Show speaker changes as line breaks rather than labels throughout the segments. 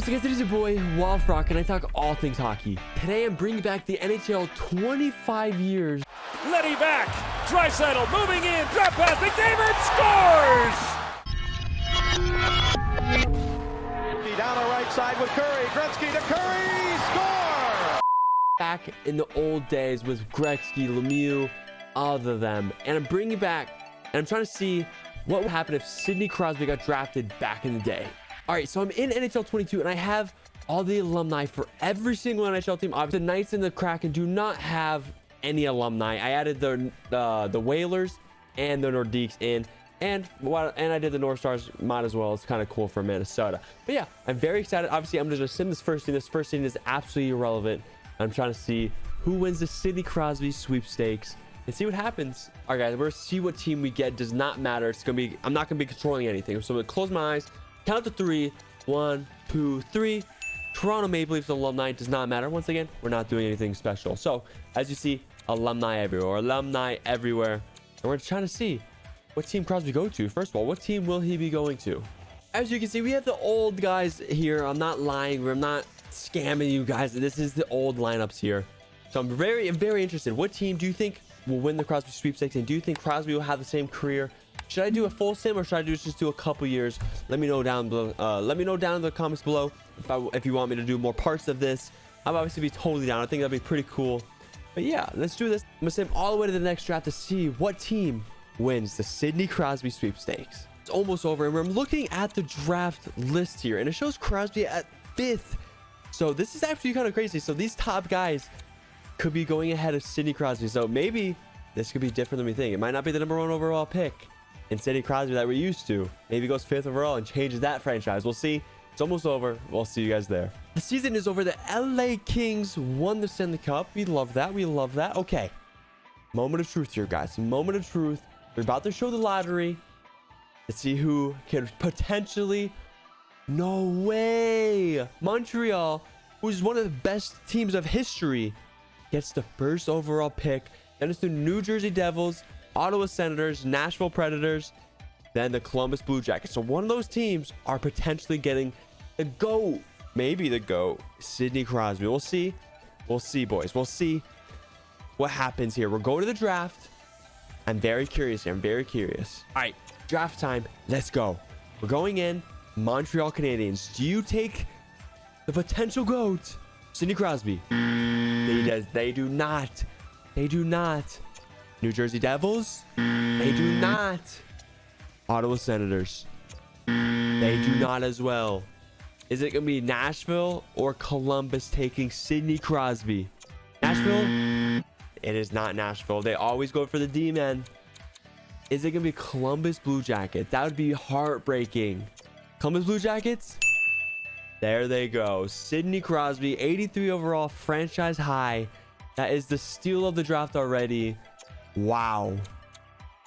What's up guys, it is your boy Wild Frock and I talk all things hockey. Today I'm bringing back the NHL 25 years.
Letty back, Draisaitl moving in, drop pass, McDavid scores!
Down the right side with Curry, Gretzky to Curry, score!
Back in the old days with Gretzky, Lemieux, all of them. And I'm bringing back, and I'm trying to see what would happen if Sidney Crosby got drafted back in the day. All right, so I'm in NHL 22 and I have all the alumni for every single NHL team. Obviously, the Knights and the Kraken do not have any alumni. I added the Whalers and the Nordiques in, and I did the North Stars mod as well. It's kind of cool for Minnesota. But yeah, I'm very excited. Obviously, I'm just sim this first team. This first team is absolutely irrelevant. I'm trying to see who wins the Sidney Crosby sweepstakes and see what happens. All right, guys, we're gonna see what team we get. Does not matter. It's gonna be. I'm not gonna be controlling anything. So I'm gonna close my eyes. Count to 3. 1, 2, 3. Toronto Maple Leafs alumni does not matter. Once again, we're not doing anything special. So as you see, alumni everywhere, and we're trying to see what team Crosby go to. First of all, what team will he be going to? As you can see, we have the old guys here. I'm not lying. I'm not scamming you guys. This is the old lineups here. So I'm very interested. What team do you think will win the Crosby sweepstakes? And do you think Crosby will have the same career? Should I do a full sim or should I just do a couple years? Let me know down below. Let me know down in the comments below if you want me to do more parts of this. I'll obviously be totally down. I think that'd be pretty cool. But yeah, let's do this. I'm gonna sim all the way to the next draft to see what team wins the Sidney Crosby sweepstakes. It's almost over, and we're looking at the draft list here, and it shows Crosby at 5th. So this is actually kind of crazy. So these top guys could be going ahead of Sidney Crosby. So maybe this could be different than we think. It might not be the #1 overall pick in Sidney Crosby that we're used to. Maybe goes 5th overall and changes that franchise. We'll see. It's almost over. We'll see you guys there. The season is over. The LA Kings won the Stanley Cup. We love that. We love that. Okay. Moment of truth here, guys. Moment of truth. We're about to show the lottery. Let's see who can potentially... No way. Montreal, who's one of the best teams of history, gets the first overall pick. Then it's the New Jersey Devils, Ottawa Senators, Nashville Predators, then the Columbus Blue Jackets. So one of those teams are potentially getting the GOAT, maybe the GOAT, Sidney Crosby. We'll see. We'll see, boys. We'll see what happens here. We're going to the draft. I'm very curious here. I'm very curious. All right, draft time. Let's go. We're going in. Montreal Canadiens. Do you take the potential GOAT, Sidney Crosby? They do not. They do not. New Jersey Devils, they do not. Ottawa Senators, they do not as well. Is it gonna be Nashville or Columbus taking Sidney Crosby? Nashville? It is not Nashville. They always go for the D-men. Is it gonna be Columbus Blue Jackets? That would be heartbreaking. Columbus Blue Jackets? There they go. Sidney Crosby, 83 overall, franchise high. That is the steal of the draft already. Wow,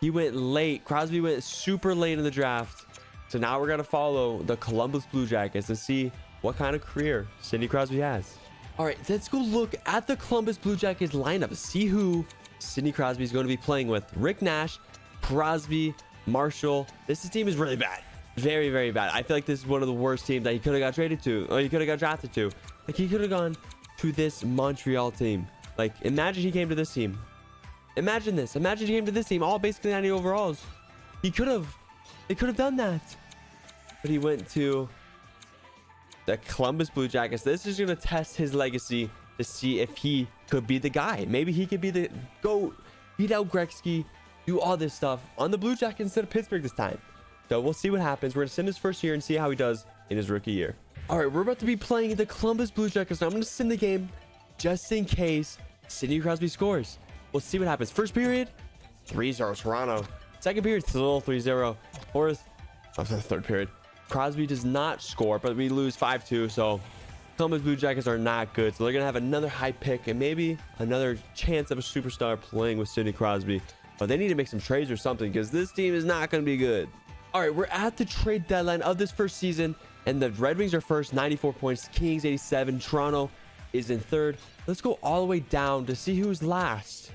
he went late. Crosby went super late in the draft. So now we're gonna follow the Columbus Blue Jackets and see what kind of career Sidney Crosby has. All right, let's go look at the Columbus Blue Jackets lineup. See who Sidney Crosby is going to be playing with. Rick Nash, Crosby, Marshall. This team is really bad. Very bad. I feel like this is one of the worst teams that he could have got traded to, or he could have got drafted to. Like, he could have gone to this Montreal team. Like, imagine he came to this team. Imagine this. Imagine he came to this team, all basically 90 overalls. They could have done that. But he went to the Columbus Blue Jackets. This is going to test his legacy to see if he could be the guy. Maybe he could be the GOAT, beat out Gretzky, do all this stuff on the Blue Jackets instead of Pittsburgh this time. So we'll see what happens. We're going to send his first year and see how he does in his rookie year. All right, we're about to be playing the Columbus Blue Jackets. Now I'm going to send the game just in case Sidney Crosby scores. We'll see what happens. First period, 3-0 Toronto. Second period, still 3-0. Third period, Crosby does not score, but we lose 5-2. So Columbus Blue Jackets are not good. So they're going to have another high pick and maybe another chance of a superstar playing with Sidney Crosby. But they need to make some trades or something because this team is not going to be good. All right, we're at the trade deadline of this first season. And the Red Wings are first, 94 points. Kings, 87. Toronto is in third. Let's go all the way down to see who's last.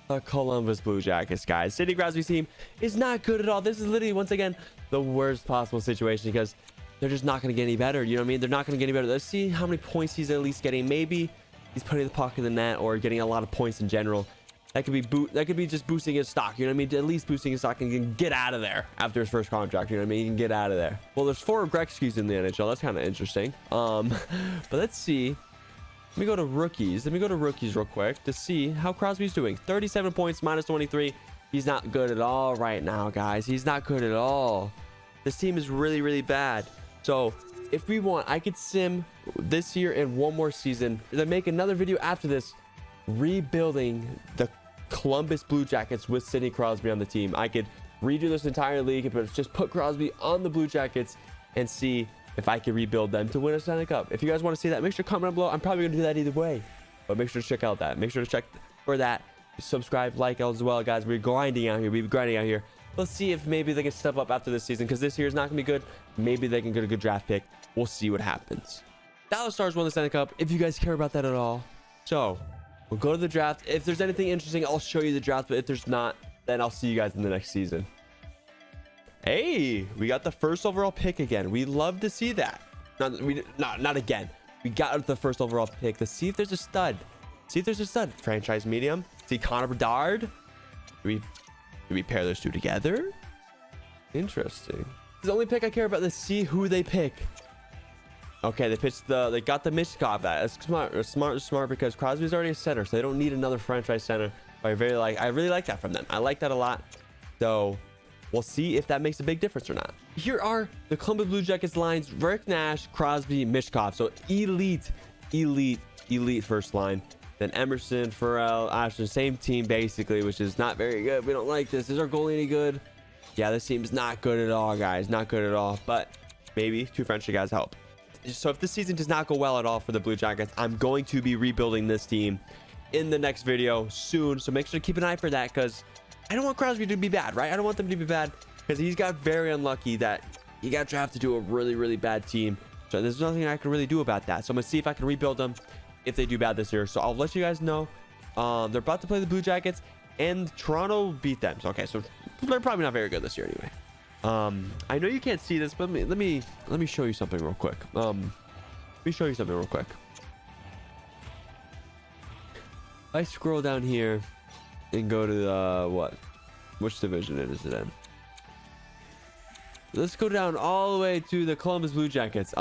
The Columbus Blue Jackets, guys. Sidney Crosby's team is not good at all. This is literally, once again, the worst possible situation because they're just not going to get any better. You know what I mean? They're not going to get any better. Let's see how many points he's at least getting. Maybe he's putting the puck in the net or getting a lot of points in general. That could be just boosting his stock. You know what I mean? At least boosting his stock and he can get out of there after his first contract. You know what I mean? He can get out of there. Well, there's 4 Gretzkys in the NHL. That's kind of interesting. But let's see. Let me go to rookies. Let me go to rookies real quick to see how Crosby's doing. 37 points, minus 23. He's not good at all right now, guys. He's not good at all. This team is really, really bad. So if we want, I could sim this year and one more season. Then make another video after this, rebuilding the Columbus Blue Jackets with Sidney Crosby on the team. I could redo this entire league, but just put Crosby on the Blue Jackets and see if I can rebuild them to win a Stanley Cup. If you guys want to see that, make sure to comment down below. I'm probably going to do that either way, but make sure to check out that. Make sure to check for that. Subscribe, like as well, guys. We're grinding out here. We're grinding out here. Let's see if maybe they can step up after this season because this year is not going to be good. Maybe they can get a good draft pick. We'll see what happens. Dallas Stars won the Stanley Cup. If you guys care about that at all. So we'll go to the draft. If there's anything interesting, I'll show you the draft. But if there's not, then I'll see you guys in the next season. Hey, we got the first overall pick again. We love to see that. Not again. We got the first overall pick to see if there's a stud. See if there's a stud. Franchise medium. See Connor Bedard. Do we pair those two together? Interesting. The only pick I care about is see who they pick. Okay, they got the Mishkov. That's smart because Crosby's already a center, so they don't need another franchise center. I really like that from them. I like that a lot. So we'll see if that makes a big difference or not. Here are the Columbus Blue Jackets lines: Rick Nash, Crosby, Mishkov. So elite first line. Then Emerson, Farrell, Ashton, same team basically, which is not very good. We don't like this. Is our goalie any good? Yeah, this team's not good at all, guys. Not good at all. But maybe 2 French guys help. So if this season does not go well at all for the Blue Jackets, I'm going to be rebuilding this team in the next video soon. So make sure to keep an eye for that because I don't want Crosby to be bad, right? I don't want them to be bad because he's got very unlucky that he got drafted to a really, really bad team. So there's nothing I can really do about that. So I'm going to see if I can rebuild them if they do bad this year. So I'll let you guys know. They're about to play the Blue Jackets and Toronto beat them. So, okay, so they're probably not very good this year anyway. I know you can't see this, but let me show you something real quick. Let me show you something real quick. If I scroll down here and go to the which division is it in? Let's go down all the way to the Columbus Blue Jackets.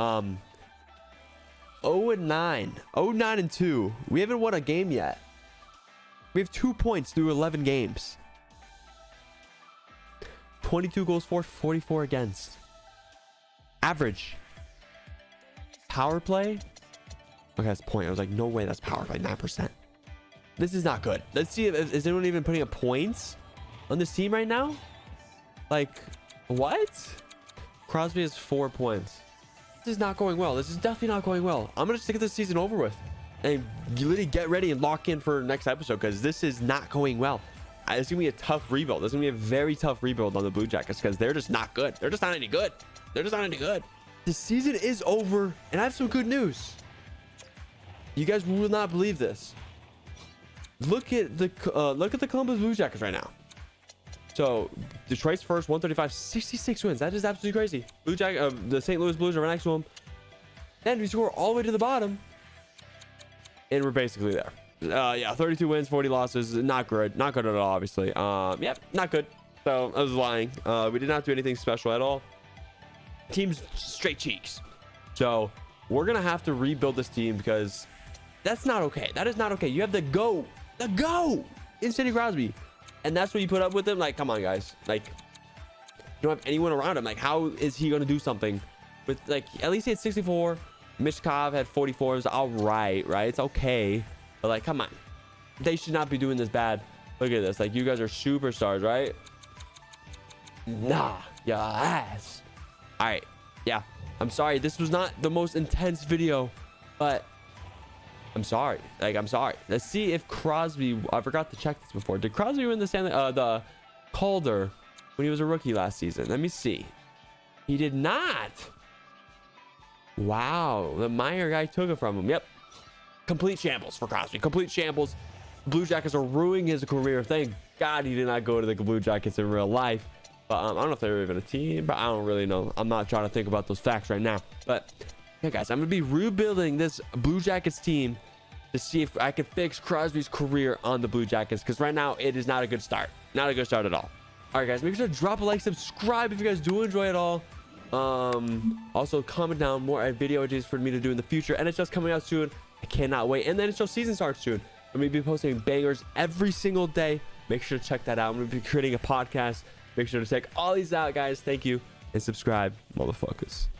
0-9, 0-9-2. We haven't won a game yet. We have 2 points through 11 games. 22 goals for, 44 against. Average. Power play. Okay, that's point. I was like, no way, that's power play. 9%. This is not good. Let's see if is anyone even putting up points on this team right now. Like, what? Crosby has 4 points. This is not going well. This is definitely not going well. I'm gonna stick this season over with and you literally get ready and lock in for next episode because this is not going well. It's gonna be a tough rebuild. It's gonna be a very tough rebuild on the Blue Jackets because they're just not good. They're just not any good. They're just not any good. The season is over, and I have some good news. You guys will not believe this. Look at the Columbus Blue Jackets right now. So Detroit's first, 135, 66 wins. That is absolutely crazy. The St. Louis Blues are right next to them. Then we score all the way to the bottom, and we're basically there. Yeah, 32 wins, 40 losses. Not good. Not good at all, obviously. Yeah, not good. So I was lying. We did not do anything special at all. Team's straight cheeks. So we're gonna have to rebuild this team because that's not okay. That is not okay. You have the go in Sidney Crosby, and that's what you put up with him. Like, come on, guys. Like, you don't have anyone around him. Like, how is he gonna do something with, like, at least he had 64. Mishkov had 44. It was all right. It's okay. But, like, come on. They should not be doing this bad. Look at this. Like, you guys are superstars, right? Nah, your ass. All right. Yeah. I'm sorry. This was not the most intense video, but I'm sorry. Like, I'm sorry. Let's see if Crosby, I forgot to check this before. Did Crosby win the Calder when he was a rookie last season? Let me see. He did not. Wow. The Meyer guy took it from him. Yep. Complete shambles for Crosby. Complete shambles. Blue Jackets are ruining his career. Thank God he did not go to the Blue Jackets in real life. But I don't know if they're even a team, but I don't really know. I'm not trying to think about those facts right now. But yeah, guys, I'm gonna be rebuilding this Blue Jackets team to see if I can fix Crosby's career on the Blue Jackets, because right now it is not a good start. Not a good start at all. All right, guys, make sure to drop a like, subscribe if you guys do enjoy it all. Also comment down more video ideas for me to do in the future. NHL's coming out soon. I cannot wait. And the NHL season starts soon. I'm gonna be posting bangers every single day. Make sure to check that out. I'm gonna be creating a podcast. Make sure to check all these out, guys. Thank you, and subscribe, motherfuckers.